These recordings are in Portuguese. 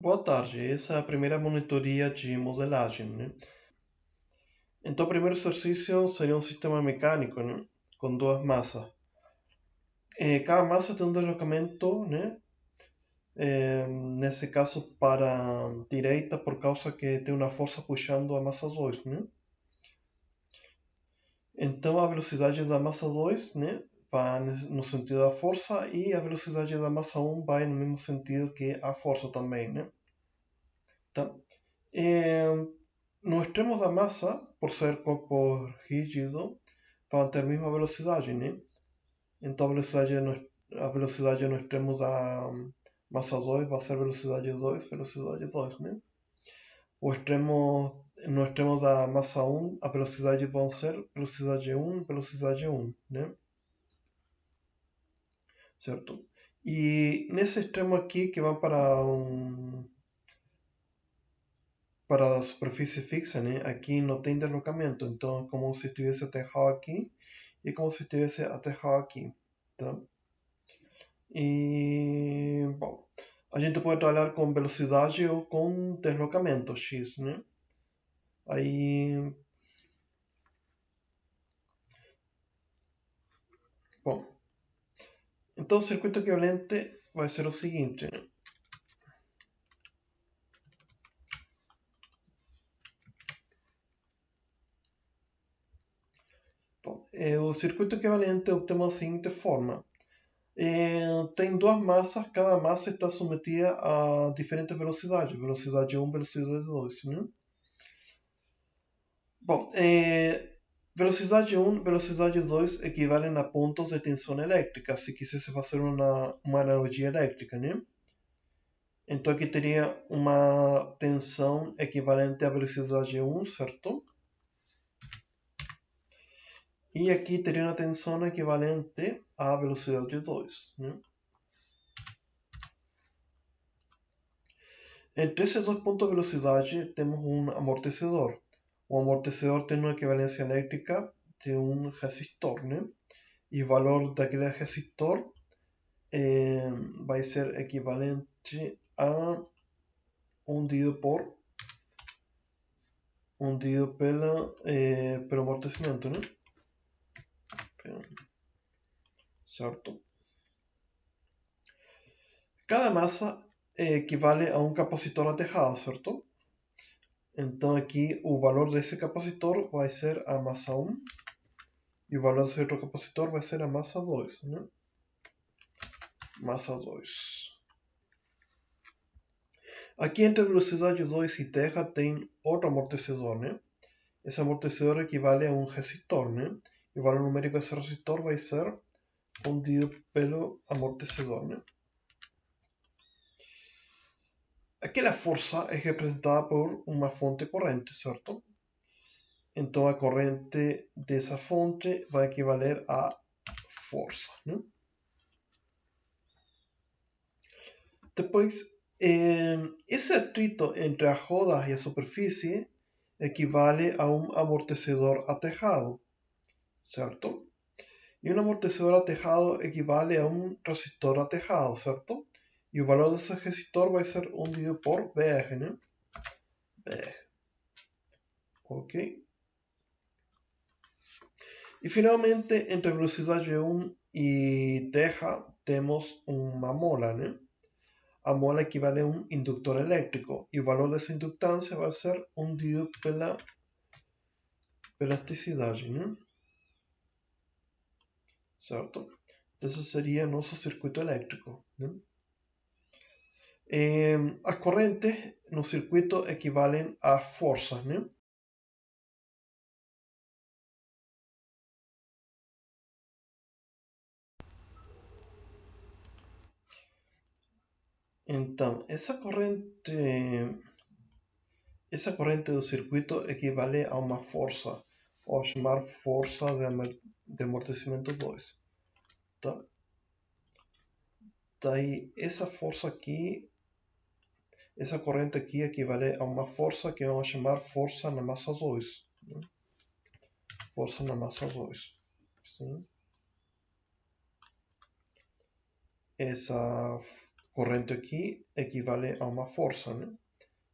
Boa tarde, essa é a primeira monitoria de modelagem, né? Então, o primeiro exercício seria um sistema mecânico, né? Com duas massas. Cada massa tem um deslocamento, né? Nesse caso, para a direita, por causa que tem uma força puxando a massa 2, né? Então, a velocidade da massa 2, né? Vai no sentido da força e a velocidade da massa 1 vai no mesmo sentido que a força também, né? Tá? É, No extremo da massa, por ser corpo rígido, vão ter a mesma velocidade, né? Então a velocidade no extremo da massa 2 vai ser velocidade 2, né? No extremo da massa 1, a velocidade vão ser velocidade um, né? Certo? E nesse extremo aqui que vai para a superfície fixa, né? Aqui não tem deslocamento, então é como se estivesse aterrado aqui e como se estivesse aterrado aqui, tá? E, bom, a gente pode trabalhar com velocidade ou com deslocamento x, né? Aí, bom, então o circuito equivalente vai ser o seguinte, né? Bom, o circuito equivalente obtemos da seguinte forma. Tem duas massas, cada massa está submetida a diferentes velocidades, velocidade 1, velocidade 2, né? Bom, velocidade 1 velocidade 2 equivalem a pontos de tensão elétrica, se quisesse fazer uma analogia elétrica, né? Então aqui teria uma tensão equivalente à velocidade 1, certo? E aqui teria uma tensão equivalente à velocidade 2, né? Entre esses dois pontos de velocidade temos um amortecedor. O amortecedor tem uma equivalência elétrica de um resistor, né? E o valor daquele resistor vai ser equivalente a hundido pelo amortecimento, né? Certo? Cada massa equivale a um capacitor aterrado, certo? Então aqui o valor desse capacitor vai ser a massa 1 e o valor desse outro capacitor vai ser a massa 2, né? Massa 2. Aqui entre velocidade 2 e terra tem outro amortecedor, né? Esse amortecedor equivale a um resistor, né? E o valor numérico desse resistor vai ser hundido pelo amortecedor, né? Aquela força é representada por uma fonte corrente, certo? Então a corrente dessa fonte vai equivaler a força, né? Depois, esse atrito entre a roda e a superfície equivale a um amortecedor aterrado, certo? E um amortecedor aterrado equivale a um resistor aterrado, certo? E o valor desse resistor vai ser hundido por BR, né? BR. Ok? E finalmente, entre velocidade 1 e terra, temos uma mola, né? A mola equivale a um indutor elétrico e o valor dessa indutância vai ser hundido pela elasticidade, né? Certo? Esse seria nosso circuito elétrico, né? As correntes no circuito equivalen a forças, né? Então, essa corrente do circuito equivale a uma força, ou chamar força de amortecimento 2. Tá? Daí, essa força aqui, essa corrente aqui equivale a uma força que vamos chamar força na massa 2. Né? Força na massa 2. Sim? Essa corrente aqui equivale a uma força, né?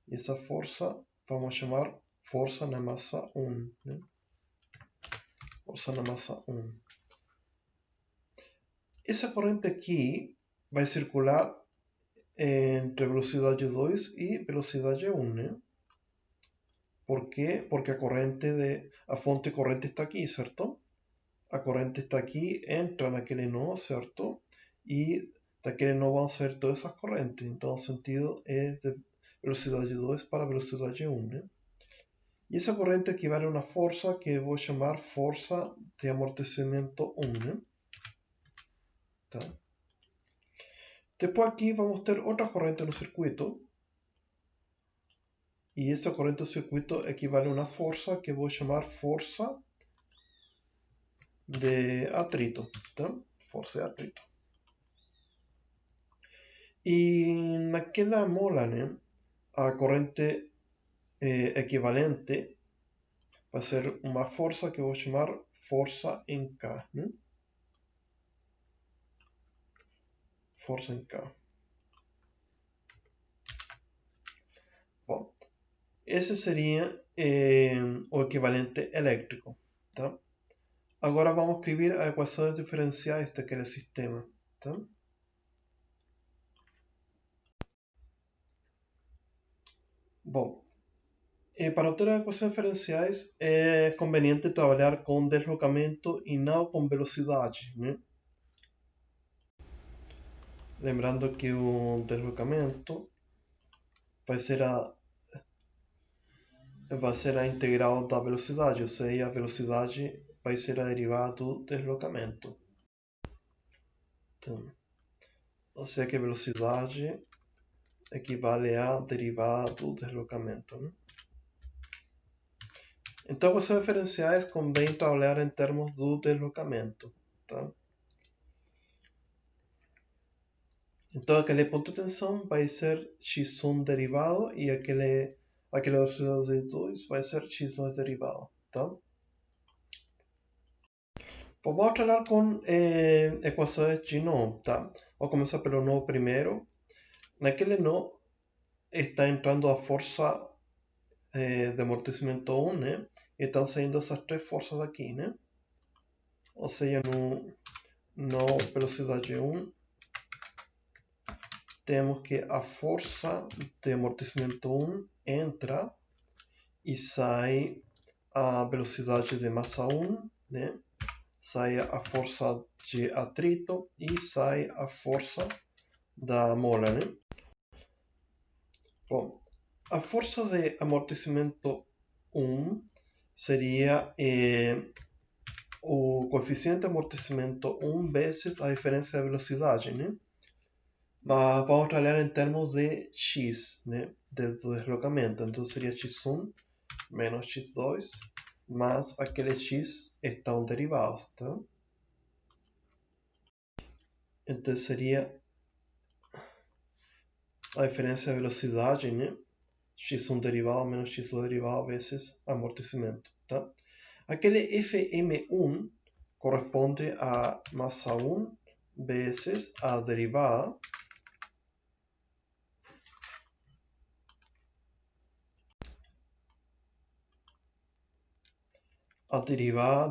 E essa força vamos chamar força na massa 1, né? Força na massa 1. Essa corrente aqui vai circular entre velocidade 2 e velocidade 1, né? Por quê? Porque a fonte corrente está aqui, certo? A corrente está aqui, entra naquele nó, certo? E daquele nó vão sair todas essas correntes. Então o sentido é de velocidade 2 para velocidade 1, né? E essa corrente equivale a uma força que eu vou chamar força de amortecimento 1, né? Tá? Depois aqui vamos ter outra corrente no circuito. E essa corrente no circuito equivale a uma força que eu vou chamar força de atrito, tá? Força de atrito. E naquela mola, né, a corrente equivalente vai ser uma força que eu vou chamar força em K, né? Força em K. Bom, esse seria o equivalente elétrico, tá? Agora vamos escrever as equações diferenciais daquele sistema, tá? Bom, para obter as equações diferenciais é conveniente trabalhar com deslocamento e não com velocidade, né? Lembrando que o deslocamento vai ser a integral da velocidade, ou seja, a velocidade vai ser a derivada do deslocamento. Então, ou seja que a velocidade equivale à derivada do deslocamento, né? Então, equações diferenciais convém trabalhar em termos do deslocamento, tá? Então, aquele ponto de tensão vai ser x1 derivado e aquela velocidade 2 vai ser x2 derivado, tá? Vamos trabalhar com equações de nó, tá? Vou começar pelo nó primeiro. Naquele nó está entrando a força de amortecimento 1, né? E estão saindo essas três forças aqui, né? Ou seja, no velocidade 1, temos que a força de amortecimento 1 entra e sai a velocidade de massa 1, né? Sai a força de atrito e sai a força da mola, né? Bom, a força de amortecimento 1 seria o coeficiente de amortecimento 1 vezes a diferença de velocidade, né? Mas vamos trabalhar em termos de x, né? De deslocamento. Então seria x1 menos x2 más aquele x estão derivados, tá? Então seria a diferença de velocidade, né? x1 derivado menos x2 derivado vezes amortecimento, tá? Aquele Fm1 corresponde a massa 1 vezes a derivada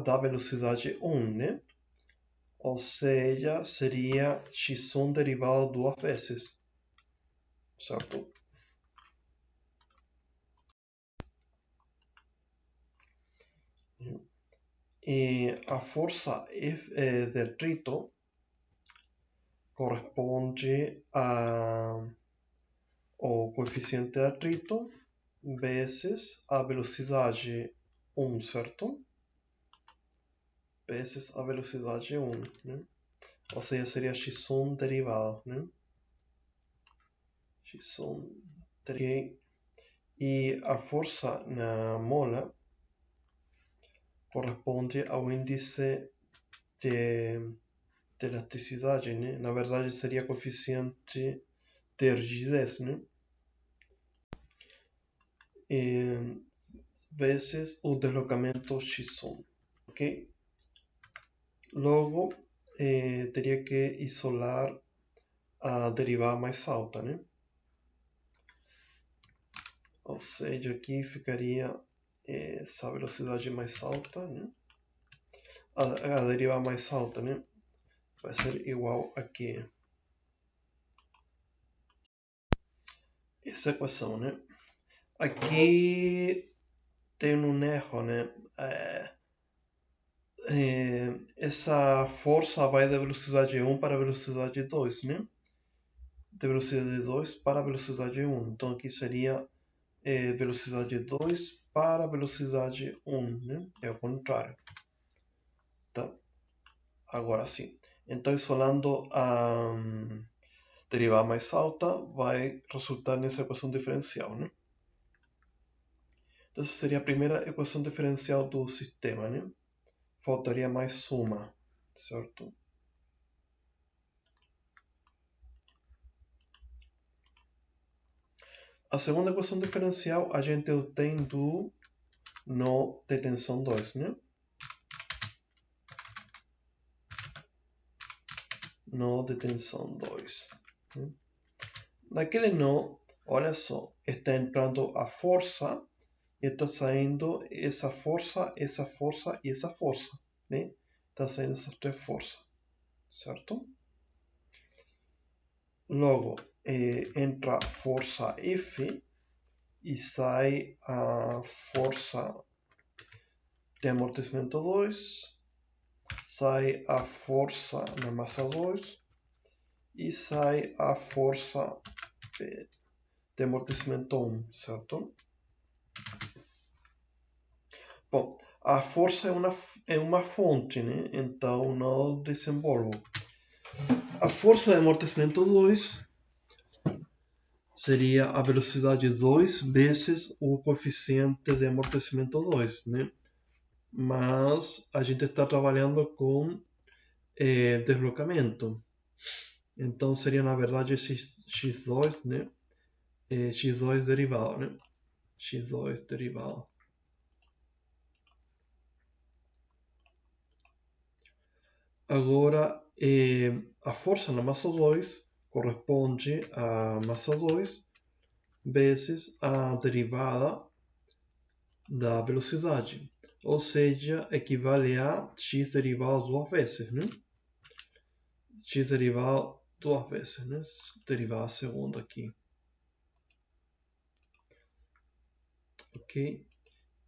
da velocidade 1, né? Ou seja, seria x1 derivado duas vezes, certo? E a força de atrito corresponde ao coeficiente de atrito vezes a velocidade 1, certo? Vezes a velocidade 1, né? Ou seja, seria x1 derivado, né? x1 derivado. E a força na mola corresponde ao índice de elasticidade, né? Na verdade seria coeficiente de rigidez, né? Vezes o deslocamento x1, ok? Logo, teria que isolar a derivada mais alta, né? Ou seja, aqui ficaria essa velocidade mais alta, né? A derivada mais alta, né? Vai ser igual a que essa equação, né? Aqui tem um erro, né? Essa força vai da velocidade 1 para a velocidade 2, né? De velocidade 2 para a velocidade 1. Então aqui seria velocidade 2 para a velocidade 1, né? É o contrário. Então, agora sim. Então, isolando a derivada mais alta, vai resultar nessa equação diferencial, né? Então, essa seria a primeira equação diferencial do sistema, né? Faltaria mais uma, certo? A segunda equação diferencial a gente obtém do nó de tensão 2, né? Nó de tensão 2. Né? Naquele nó, olha só, está entrando a força e está saindo essa força e essa força, né? Está saindo essas três forças, certo? Logo, entra força F e sai a força de amortecimento 2, sai a força na massa 2 e sai a força de amortecimento 1, certo? Bom, a força é uma fonte, né? Então não desenvolvo. A força de amortecimento 2 seria a velocidade 2 vezes o coeficiente de amortecimento 2, né? Mas a gente está trabalhando com deslocamento. Então seria na verdade x2, né? x2 derivado, né? x2 derivado. Agora, a força na massa 2 corresponde a massa 2 vezes a derivada da velocidade. Ou seja, equivale a x derivado duas vezes, né? X derivado duas vezes, né? Derivada segunda aqui. Ok?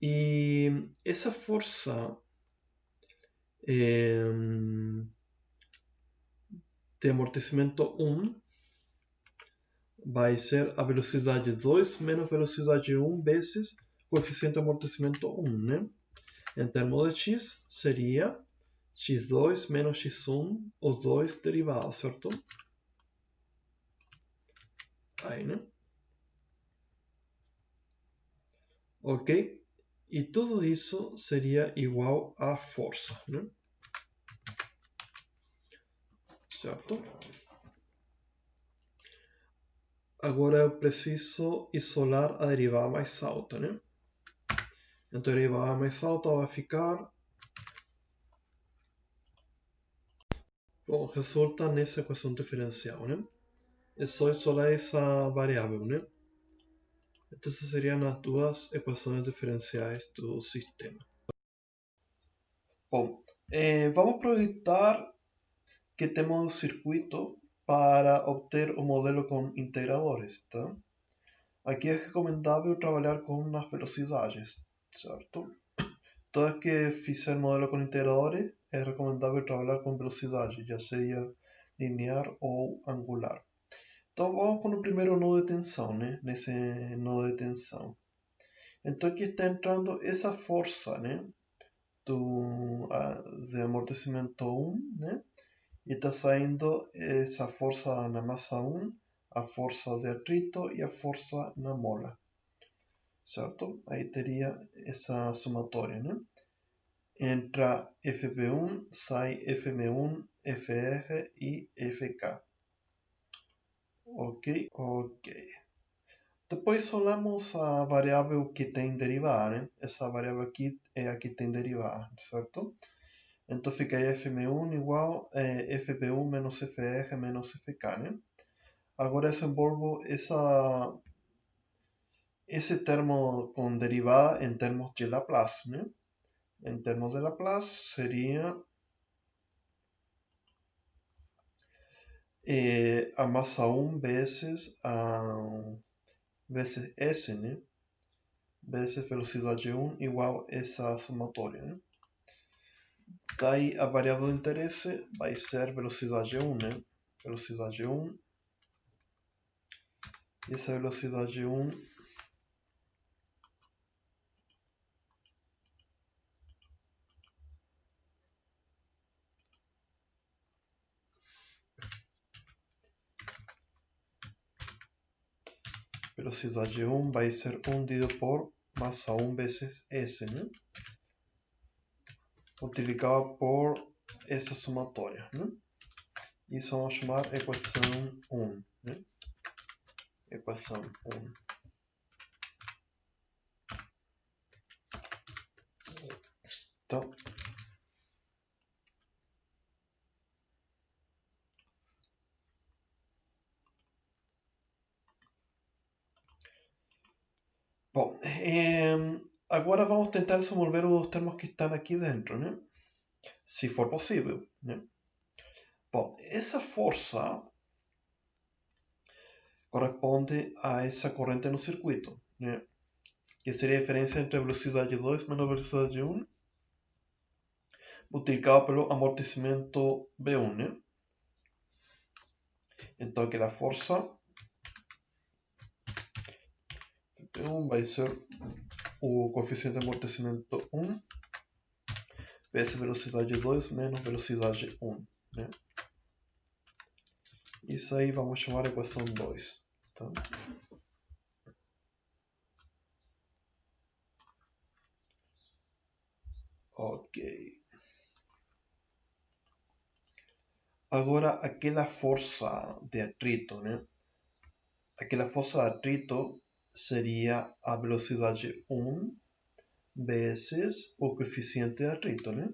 E essa força de amortecimento 1 vai ser a velocidade 2 menos velocidade 1 vezes coeficiente de amortecimento 1, né? Em termos de x, seria x2 menos x1, os dois derivados, certo? Aí, né? Ok? E tudo isso seria igual à força, né? Certo? Agora eu preciso isolar a derivada mais alta, né? Então a derivada mais alta vai ficar... Bom, resulta nessa equação diferencial, né? É só isolar essa variável, né? Então essas seriam as duas equações diferenciais do sistema. Bom, vamos aproveitar que temos um circuito para obter o modelo com integradores, tá? Aqui é recomendável trabalhar com as velocidades, certo? Toda vez que fizer modelo com integradores, é recomendável trabalhar com velocidade, já seja linear ou angular. Então vamos para o primeiro nó de tensão, né? Nesse nó de tensão. Então aqui está entrando essa força, né? De amortecimento 1, né? E está saindo essa força na massa 1, a força de atrito e a força na mola. Certo? Aí teria essa somatória, né? Entra FP1, sai FM1, FR e FK. Ok? Ok. Depois isolamos a variável que tem derivada, né? Essa variável aqui é a que tem derivada, certo? Então ficaria FM1 igual FP1 menos FR menos FK, né? agora desenvolvo esse termo com derivada em termos de Laplace, né? Em termos de Laplace seria a massa 1 vezes S, né? Vezes velocidade 1 igual a essa somatória, né? Daí a variável de interesse vai ser velocidade 1, né? Velocidade 1. E essa velocidade 1 velocidade 1 vai ser 1 dividido por massa 1 vezes S, né? Multiplicado por essa somatória, né? Isso vamos chamar equação 1, né? Equação 1. Então, bom, agora vamos tentar resolver os termos que estão aqui dentro, né? Se for possível, né? Bom, essa força corresponde a essa corrente no circuito, né? Que seria a diferença entre velocidade 2 menos velocidade 1 multiplicado pelo amortecimento B1, né? Então aqui a força B1 vai ser o coeficiente de amortecimento 1 vezes velocidade 2 menos velocidade 1, né? Isso aí vamos chamar de equação 2. Tá? Ok. Agora, aquela força de atrito, né? Aquela força de atrito seria a velocidade 1 vezes o coeficiente de atrito, né?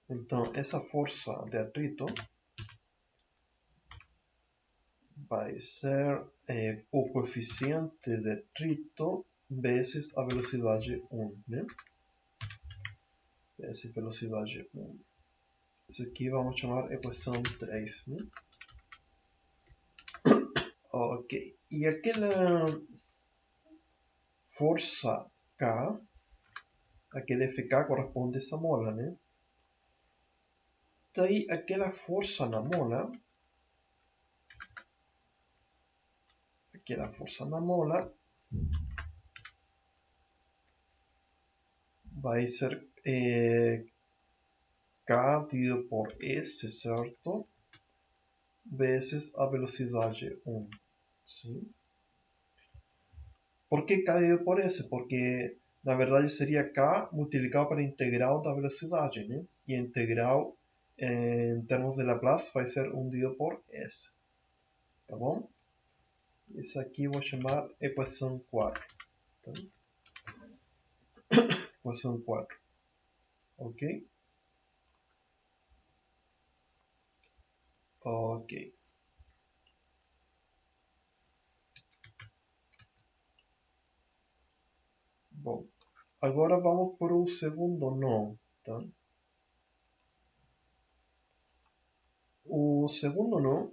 Então, essa força de atrito vai ser o coeficiente de atrito vezes a velocidade 1, né? Vezes velocidade 1. Isso aqui vamos chamar equação 3, né? Ok. E aquela força K, aquele FK corresponde a essa mola, né? Daí aquela força na mola, vai ser K dividido por S, certo? Vezes a velocidade 1. Sim. Por que K dividido por S? Porque na verdade seria K multiplicado pela integral da velocidade, né? E a integral em termos de Laplace vai ser 1 dividido por S. Tá bom? Isso aqui eu vou chamar equação 4. Tá? Equação 4. Ok? Ok. Bom, agora vamos para o segundo nó. Tá? O segundo nó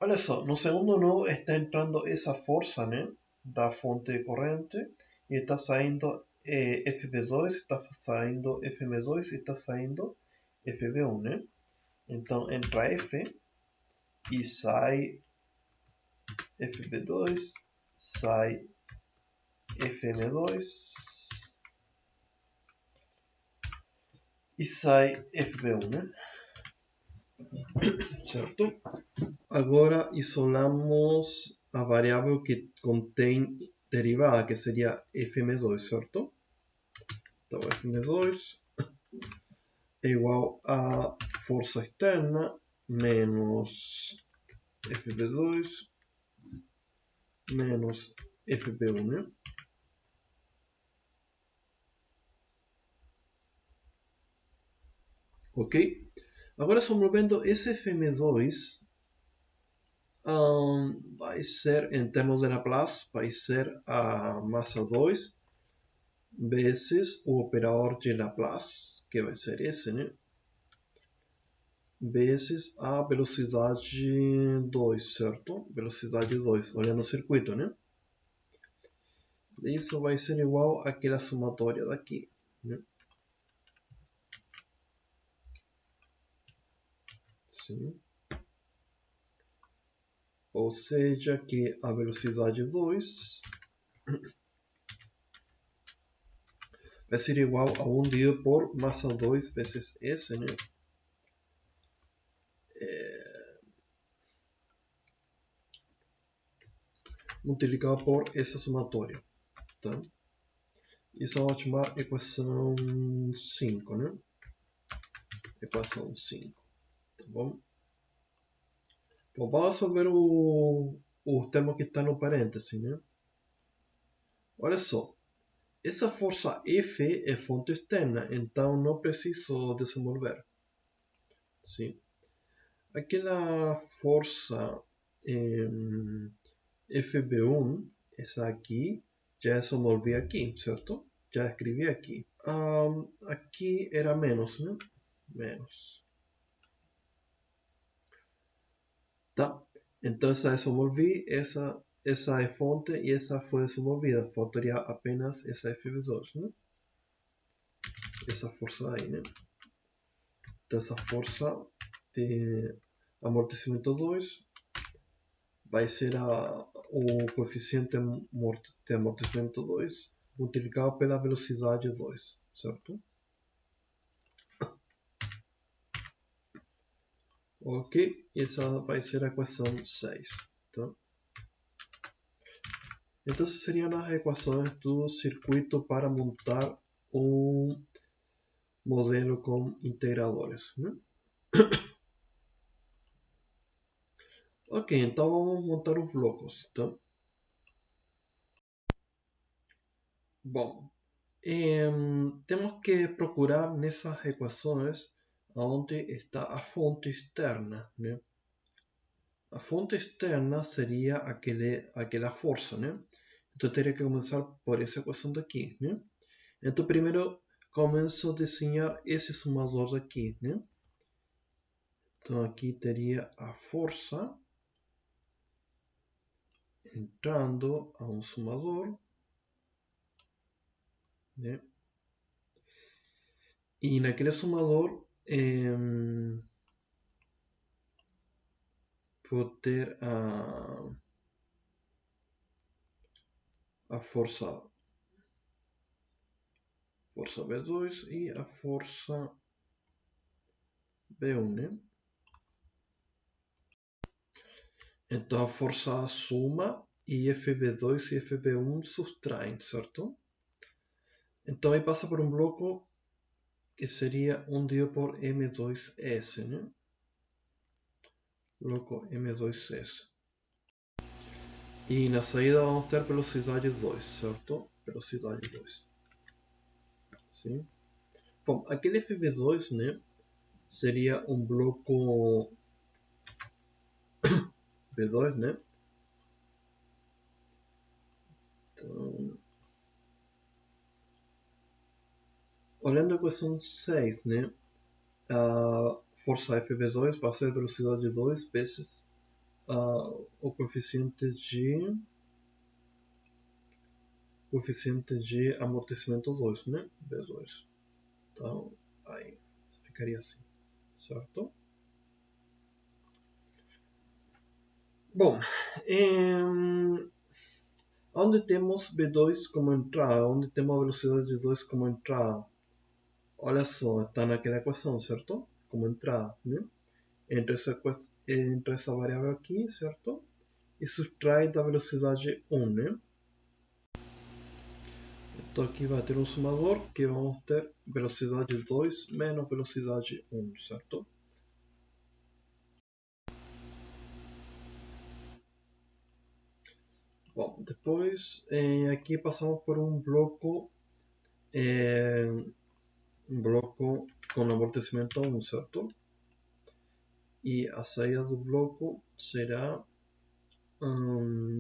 olha só, no segundo nó está entrando essa força, né, da fonte de corrente e está saindo FB2, está saindo FM2 e está saindo FB1, né? Então entra F e sai FB2, sai FM2 e sai FB1, né? Certo? Agora isolamos a variável que contém derivada, que seria Fm2, certo? Então Fm2 é igual a força externa menos Fb2 menos Fb1, né? Ok? Agora, resolvendo esse FM2, vai ser, em termos de Laplace, vai ser a massa 2 vezes o operador de Laplace, que vai ser esse, né? Vezes a velocidade 2, certo? Velocidade 2, olhando o circuito, né? Isso vai ser igual àquela somatória daqui, né? Sim. Ou seja, que a velocidade 2 vai ser igual a 1 dividido por massa 2 vezes S, né? Multiplicado por essa somatória. Tá? Isso eu vou chamar equação 5, né? Equação 5. Tá bom? Bom, vamos resolver o termo que está no parêntese, né? Olha só. Essa força F é fonte externa, então não preciso desenvolver. Sim. Aquela força FB1, essa aqui, já desenvolvi aqui, certo? Já escrevi aqui. Aqui era menos, né? Menos. Tá? Então essa desenvolvi, essa é fonte e essa foi desenvolvida. Faltaria apenas essa FB2, né? Essa força aí, né? Então essa força de amortecimento 2 vai ser o coeficiente de amortecimento 2 multiplicado pela velocidade 2, certo? Ok, essa vai ser a equação 6. Tá? Então seriam as equações do circuito para montar um modelo com integradores. Né? Ok, então vamos montar os blocos. Tá? Bom, temos que procurar nessas equações onde está a fonte externa. Né? A fonte externa seria aquela força. Né? Então teria que começar por essa equação daqui. Né? Então primeiro começo a desenhar esse sumador aqui. Né? Então aqui teria a força entrando a um sumador. Né? E naquele sumador vou ter a força B2 e a força B1. Né? Então a força soma e FB2 e FB1 subtraem, certo? Então aí passa por um bloco que seria 1 dividido por M2S, né? Bloco M2S. E na saída vamos ter velocidade 2, certo? Velocidade 2. Sim? Bom, aquele FB2, né? Seria um bloco B2, né? Então, olhando a equação 6, né? A força FB2 vai ser velocidade 2 vezes o coeficiente de amortecimento 2, né? B2. Então, aí ficaria assim, certo? Bom, onde temos B2 como entrada, onde temos a velocidade de 2 como entrada, olha só, está naquela equação, certo? Como entrada, né? Entre essa variável aqui, certo? E subtrai da velocidade 1, né? Então aqui vai ter um sumador que vamos ter velocidade 2 menos velocidade 1, certo? Bom, depois aqui passamos por um bloco um bloco com amortecimento 1, certo? E a saída do bloco será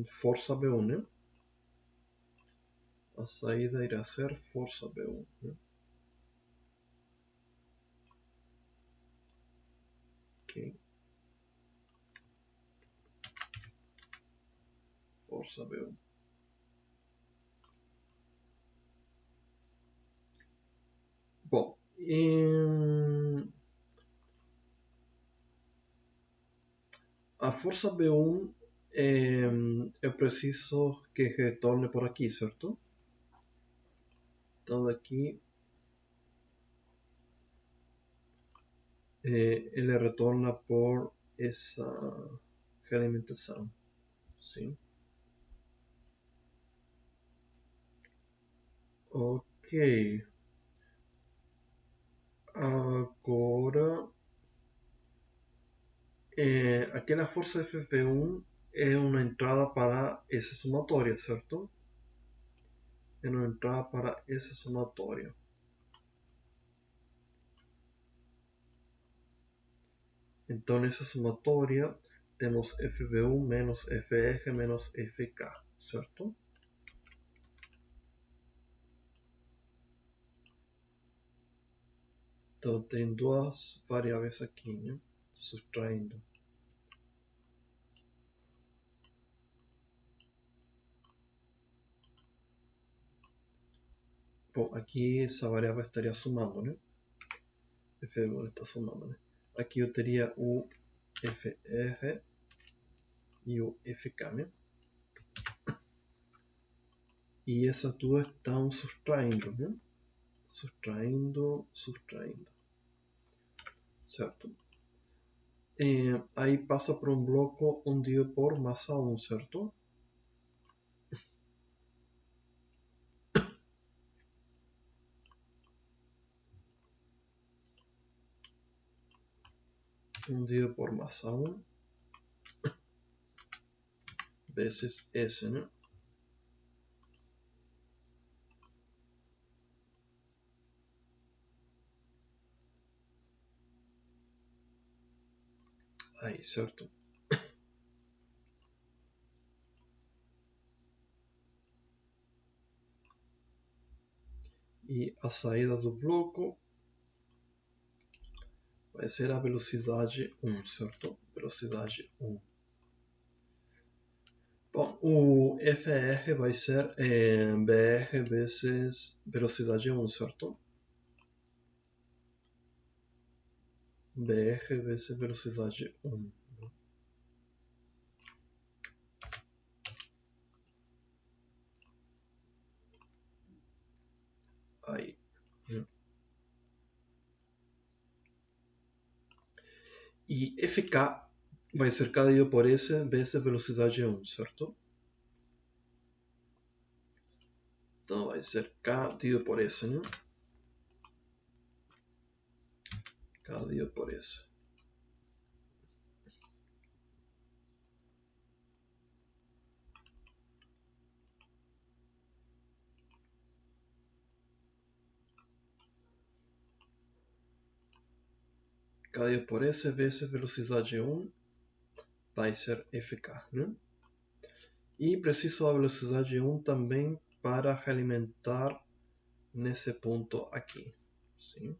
força B1, né? A saída irá ser força B1, né? Ok. Força B1. Bom, a força B1 eu preciso que retorne por aqui, certo? Então daqui ele retorna por essa realimentação, sim? Ok. Agora, aquela força FV1 é uma entrada para essa somatória, certo? É uma entrada para essa somatória. Então, nessa somatória, temos FV1 menos FR menos FK, certo? Então, tem duas variáveis aqui, né? Subtraindo. Bom, aqui essa variável estaria somando, né? FV1 está somando, né? Aqui eu teria o FR e o FK, né? E essas duas estão subtraindo, né? Subtraindo, certo? Aí passa por um bloco onde por massa 1, certo? Onde por massa 1 vezes S, né? Aí, certo? E a saída do bloco vai ser a velocidade 1, certo? Velocidade 1. Bom, o FR vai ser BR vezes velocidade 1, certo? BR vezes velocidade 1. Aí. E FK vai ser K dividido por S vezes velocidade 1, certo? Então vai ser K dividido por S, né? K dividido por S. K dividido por S vezes velocidade 1 vai ser FK, né? E preciso da velocidade 1 também para realimentar nesse ponto aqui, sim?